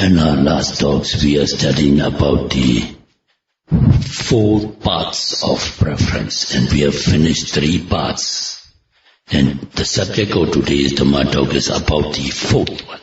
In our last talks, we are studying about the 4 parts of preference, and we have finished 3 parts. And the subject of today's Dhamma talk is about the 4th one,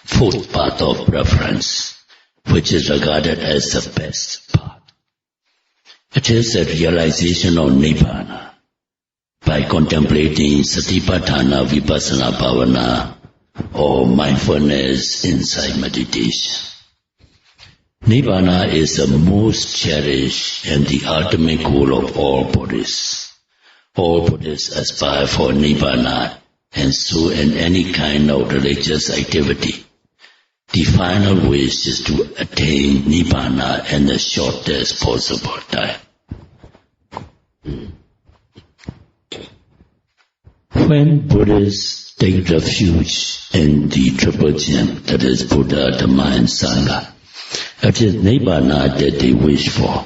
4th part of preference, which is regarded as the best part. It is the realization of Nibbāna by contemplating Satipatthana Vipassana Bhavana or mindfulness insight meditation. Nibbāna is the most cherished and the ultimate goal of all Buddhists. All Buddhists aspire for Nibbāna, and so in any kind of religious activity, the final wish is to attain Nibbāna in the shortest possible time. When Buddhists take refuge in the triple gem, that is Buddha, Dhamma and Sangha, it is Nibbāna that they wish for.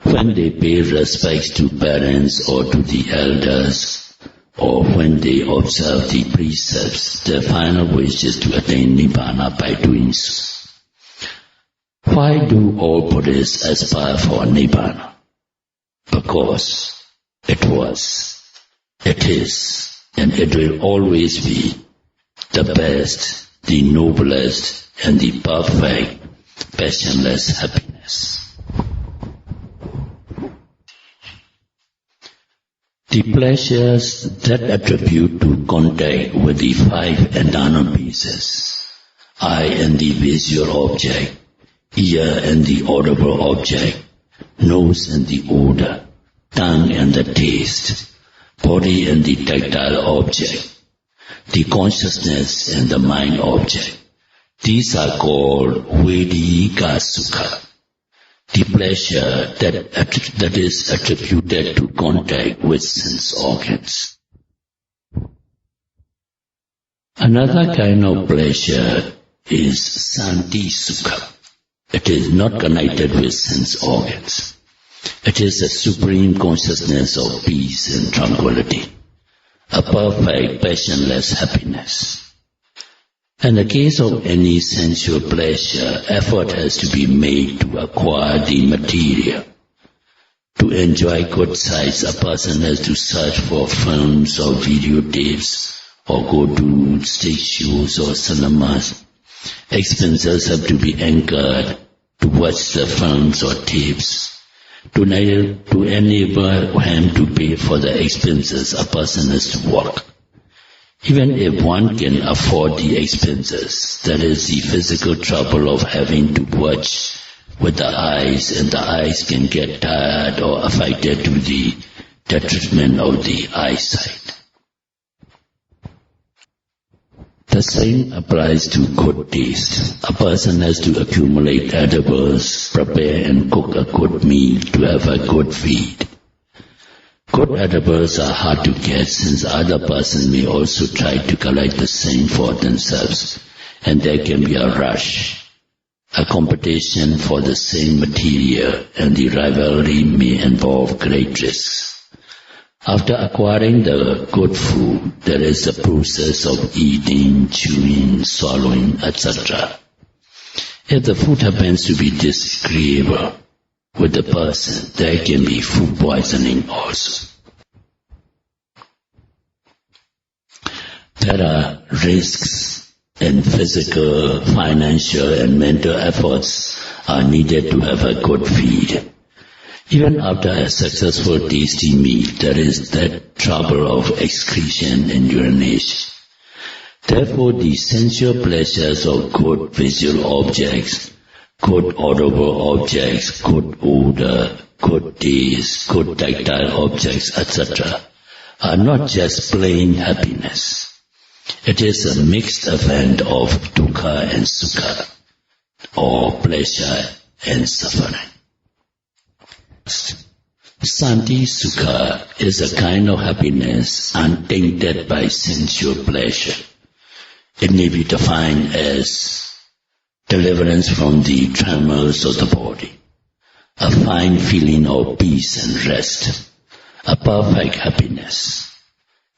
When they pay respects to parents or to the elders, or when they observe the precepts, their final wish is to attain Nibbāna by doing so. Why do all Buddhists aspire for Nibbāna? Because it was, it is, and it will always be the best, the noblest, and the perfect, passionless happiness. The pleasures that attribute to contact with the 5 endowment pieces, eye and the visual object, ear and the audible object, nose and the odor, tongue and the taste, body and the tactile object, the consciousness and the mind object. These are called Vedika Sukha, the pleasure that is attributed to contact with sense organs. Another kind of pleasure is Santi Sukha. It is not connected with sense organs. It is a supreme consciousness of peace and tranquility, a perfect passionless happiness. In the case of any sensual pleasure, effort has to be made to acquire the material. To enjoy good sights, a person has to search for films or videotapes, or go to stage shows or cinemas. Expenses have to be incurred to watch the films or tapes. To enable him to pay for the expenses, a person has to work. Even if one can afford the expenses, there is the physical trouble of having to watch with the eyes, and the eyes can get tired or affected to the detriment of the eyesight. The same applies to good taste. A person has to accumulate edibles, prepare and cook a good meal to have a good feed. Good edibles are hard to get, since other persons may also try to collect the same for themselves, and there can be a rush, a competition for the same material, and the rivalry may involve great risks. After acquiring the good food, there is the process of eating, chewing, swallowing, etc. If the food happens to be disagreeable with the person, there can be food poisoning also. There are risks, and physical, financial and mental efforts are needed to have a good feed. Even after a successful tasty meal, there is that trouble of excretion and urination. Therefore, the sensual pleasures of good visual objects, good audible objects, good odor, good taste, good tactile objects, etc., are not just plain happiness. It is a mixed event of dukkha and sukha, or pleasure and suffering. Santi Sukha is a kind of happiness untainted by sensual pleasure. It may be defined as deliverance from the tremors of the body, a fine feeling of peace and rest, a perfect happiness,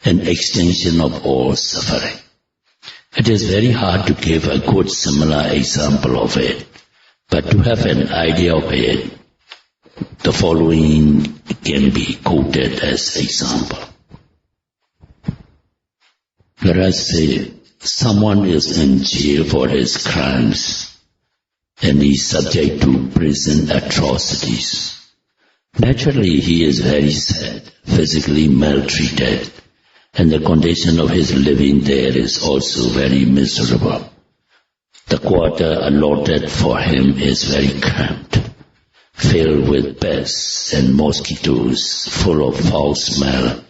an extinction of all suffering. It is very hard to give a good similar example of it, but to have an idea of it, the following can be quoted as example. Let us say someone is in jail for his crimes and he is subject to prison atrocities. Naturally, he is very sad, physically maltreated, and the condition of his living there is also very miserable. The quarter allotted for him is very cramped, filled with pests and mosquitoes, full of foul smell,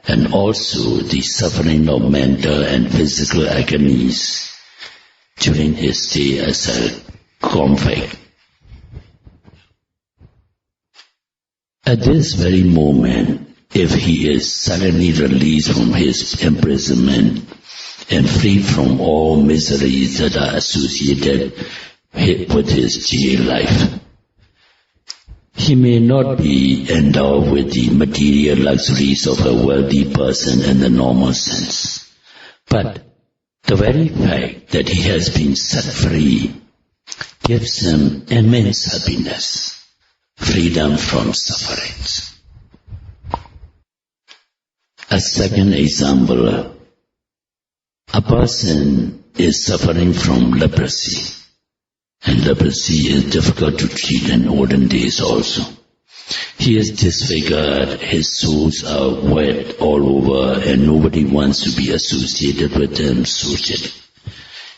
and also the suffering of mental and physical agonies during his stay as a convict. At this very moment, if he is suddenly released from his imprisonment and freed from all miseries that are associated with his jail life, he may not be endowed with the material luxuries of a wealthy person in the normal sense, but the very fact that he has been set free gives him immense happiness, freedom from sufferings. A second example, a person is suffering from leprosy, and leprosy is difficult to treat in olden days also. He is disfigured, his soles are wet all over, and nobody wants to be associated with him socially.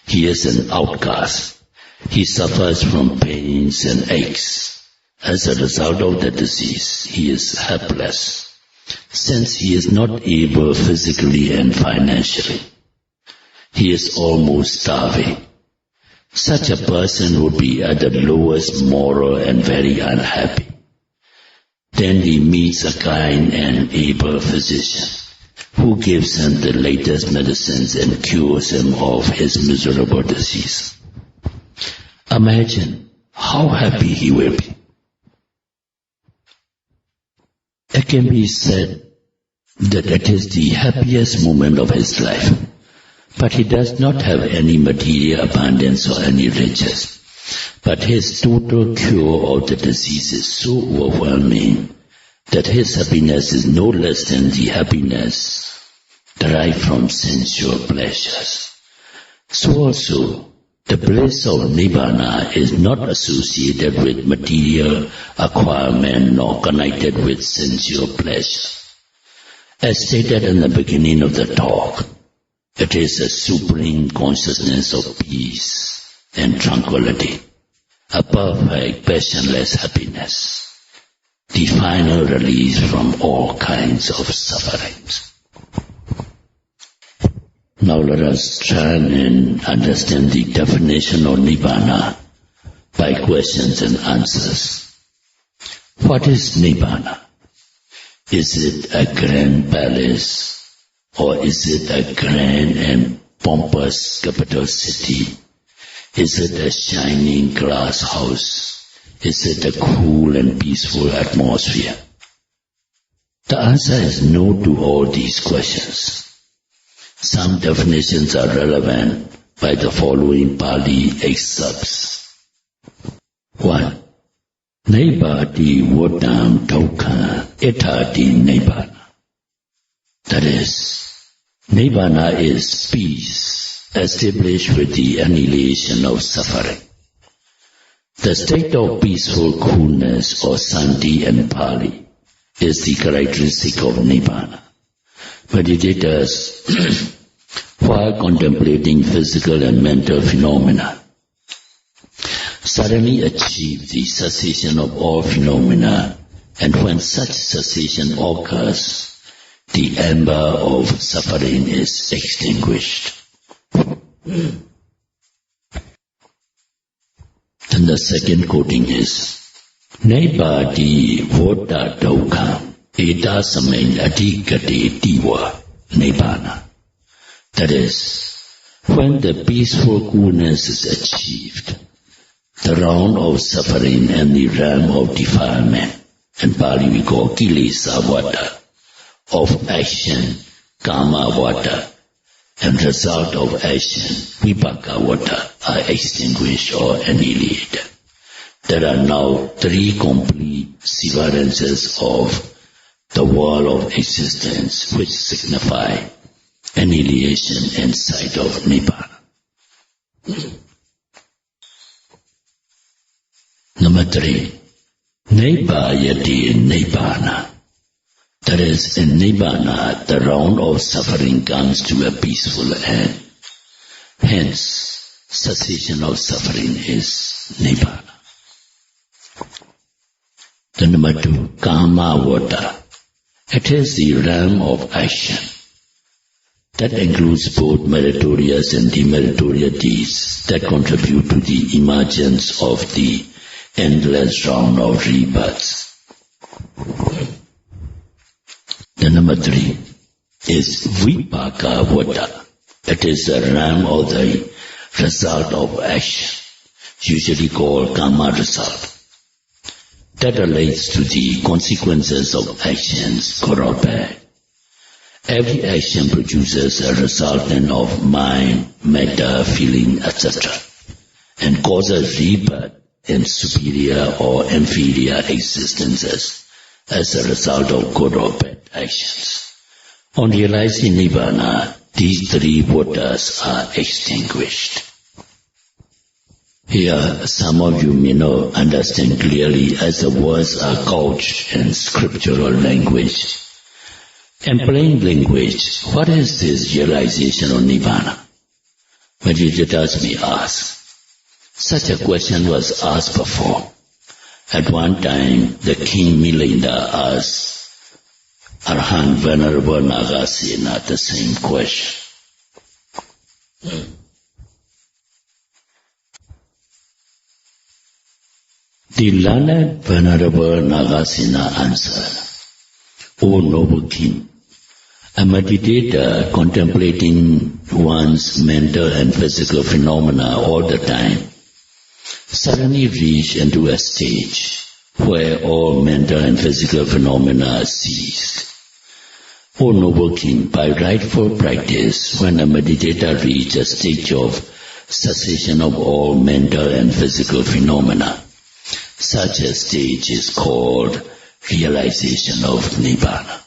He is an outcast. He suffers from pains and aches. As a result of the disease, he is helpless, since he is not able physically and financially. He is almost starving. Such a person would be at the lowest moral and very unhappy. Then he meets a kind and able physician who gives him the latest medicines and cures him of his miserable disease. Imagine how happy he will be. It can be said that it is the happiest moment of his life, but he does not have any material abundance or any riches. But his total cure of the disease is so overwhelming that his happiness is no less than the happiness derived from sensual pleasures. So also, the bliss of Nibbāna is not associated with material acquirement nor connected with sensual pleasure. As stated in the beginning of the talk, it is a supreme consciousness of peace and tranquility, a perfect passionless happiness, the final release from all kinds of sufferings. Now let us try and understand the definition of Nibbāna by questions and answers. What is Nibbāna? Is it a grand palace, or is it a grand and pompous capital city? Is it a shining glass house? Is it a cool and peaceful atmosphere? The answer is no to all these questions. Some definitions are relevant by the following Pali excerpts. 1. Nibbāti vodam dukkha etati Nibbāna. That is, Nibbāna is peace established with the annihilation of suffering. The state of peaceful coolness or Santi in Pali is the characteristic of Nibbāna. Meditators, while contemplating physical and mental phenomena, suddenly achieve the cessation of all phenomena, and when such cessation occurs, the ember of suffering is extinguished. Then the second quoting is, Nibbāti vodda dukkha etasamai adhikate diva Nibbāna. That is, when the peaceful coolness is achieved, the round of suffering and the realm of defilement, in Pali we call kilesa vada, of action, kama vada, and result of action, vipaka vata, are extinguished or annihilated. There are now 3 complete severances of the wall of existence which signify annihilation and sight of Nibbāna. Number 3. Nibbāyati Nibbāna. That is, in Nibbāna, the round of suffering comes to a peaceful end. Hence, cessation of suffering is Nibbāna. The number 2, Kama Vata. It is the realm of action. That includes both meritorious and demeritorious deeds that contribute to the emergence of the endless round of rebirths. The number 3 is Vipaka Vata. It is the realm of the result of action, usually called karma result. That relates to the consequences of actions, good or bad. Every action produces a resultant of mind, matter, feeling, etc. and causes rebirth in superior or inferior existences as a result of good or bad actions. On realizing Nibbāna, these 3 vatas are extinguished. Here, some of you may not understand clearly as the words are couched in scriptural language. In plain language, what is this realization of Nibbāna? Meditators may ask. Such a question was asked before. At one time, the king Milinda asked Arhan Venerable Nagasena the same question. The learned Venerable Nagasena answered, O noble king, a meditator contemplating one's mental and physical phenomena all the time suddenly reached into a stage where all mental and physical phenomena ceased. O noble king, by rightful practice, when a meditator reaches a stage of cessation of all mental and physical phenomena, such a stage is called realization of Nibbāna.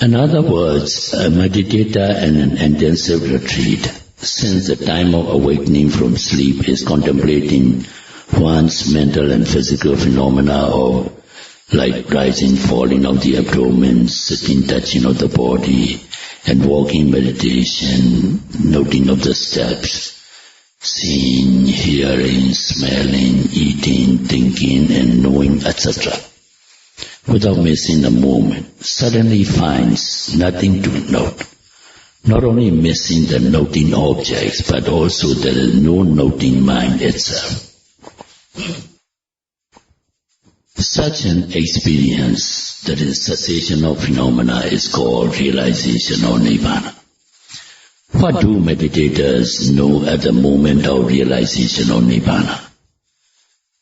In other words, a meditator in an intensive retreat, since the time of awakening from sleep, is contemplating one's mental and physical phenomena of like rising, falling of the abdomen, sitting, touching of the body, and walking meditation, noting of the steps, seeing, hearing, smelling, eating, thinking, and knowing, etc. Without missing a moment, suddenly finds nothing to note. Not only missing the noting objects, but also there is no noting mind itself. Such an experience, that is cessation of phenomena, is called realization of Nibbāna. What do meditators know at the moment of realization of Nibbāna?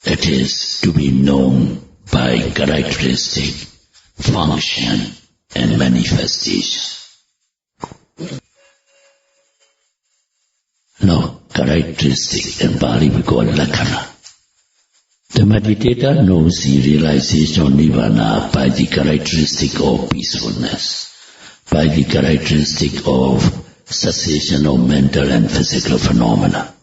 It is to be known by characteristic, function, and manifestation. Now, characteristic in Pali we call lakkhana. The meditator knows the realization of Nibbāna by the characteristic of peacefulness, by the characteristic of cessation of mental and physical phenomena.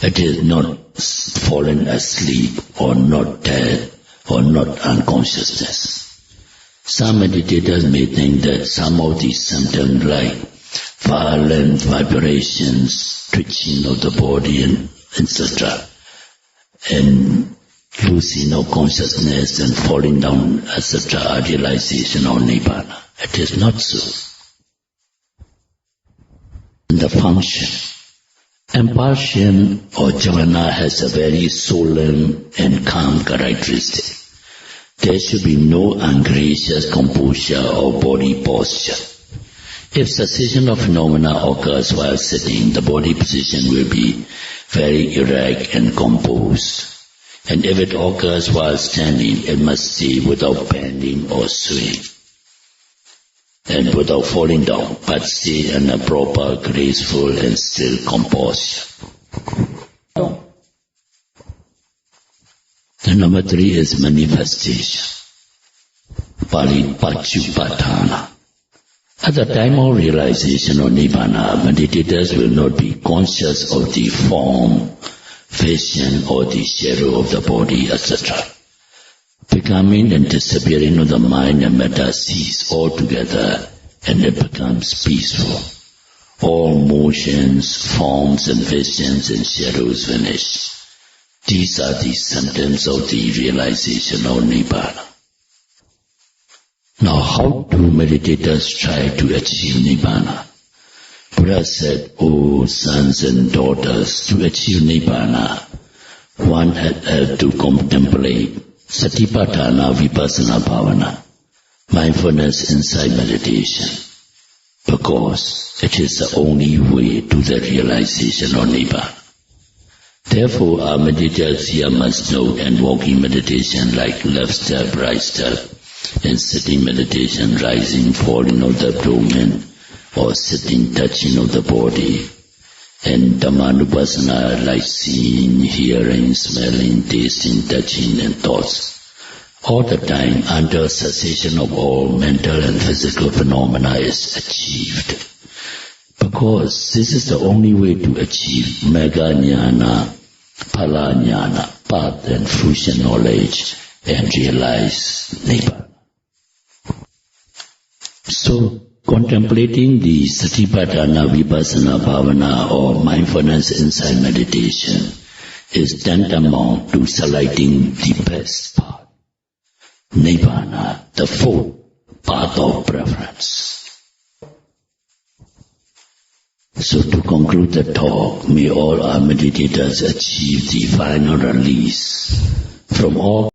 It is not fallen asleep or not dead or not unconsciousness. Some meditators may think that some of these symptoms like violent vibrations, twitching of the body and etc. and losing of consciousness and falling down etc. are realization of Nibbāna. It is not so. The function. Impulsion or jhana has a very solemn and calm characteristic. There should be no ungracious composure or body posture. If cessation of phenomena occurs while sitting, the body position will be very erect and composed. And if it occurs while standing, it must stay without bending or swaying. and without falling down, but stay in a proper, graceful and still composure. The number 3 is manifestation. Pali Pachupatthana. At the time of realization of Nibbāna, meditators will not be conscious of the form, vision or the shadow of the body, etc. Becoming and disappearing of the mind and matter cease altogether, and it becomes peaceful. All motions, forms and visions and shadows vanish. These are the symptoms of the realization of Nibbāna. Now, how do meditators try to achieve Nibbāna? Buddha said, O sons and daughters, to achieve Nibbāna, one had to contemplate Satipatthana Vipassana Bhavana, mindfulness insight meditation, because it is the only way to the realization of Nibbāna. Therefore, our meditators here must know and walking meditation like left step, right step, and sitting meditation, rising, falling of the abdomen, or sitting, touching of the body, and Dhammanupassana like seeing, hearing, smelling, tasting, touching, and thoughts. All the time, under cessation of all mental and physical phenomena is achieved. Because this is the only way to achieve Mega Jnana, Phala Jnana, path and fruition knowledge, and realize Nibbāna. So, contemplating the Satipatthana Vipassana Bhavana or mindfulness insight meditation is tantamount to selecting the best path, Nibbāna, the fourth path of preference. So to conclude the talk, may all our meditators achieve the final release from all